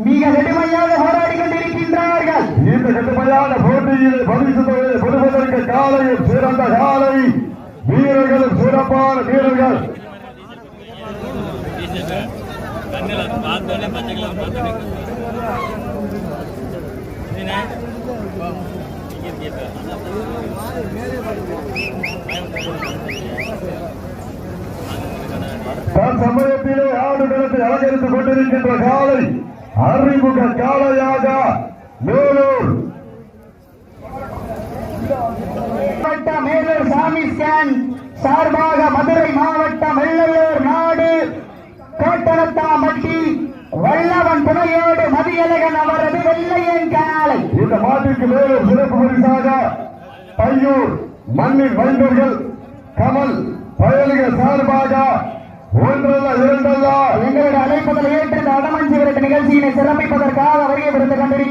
மிக கடுமையாக போராடி கொண்டிருக்கின்றார்கள். இந்த கடுமையான போட்டியில் பரிசுவதற்கு காலையில் சிறந்த காலை வீரர்களும் சிறப்பான வீரர்கள். சமயத்திலே ஆடுகளத்தை அலங்கரித்துக் கொண்டிருக்கின்ற காலை அறிமுக காளையாக மேலூர் மேலூர் சாமி ஸ்கேன் சார்பாக மதுரை மாவட்டம் வெள்ளலூர் நாடு கோட்டனத்தாம்பட்டி வல்லவன் துணையோடு மதியழகன் அவரது வெள்ளையன் காலை. இந்த மாட்டிற்கு மேலும் சிறப்பு பரிசாக பையூர் மண்ணின் வைந்தர்கள் கமல் பயணிகள் சார்பாக ஒன்றல்ல இரண்டல்ல எங்களுடைய அழைப்புதல் ஏற்று அடமஞ்சி விரட்டு நிகழ்ச்சியினை சிறப்பிப்பதற்காக வருகை விருந்து கொண்டிருக்கிறார்.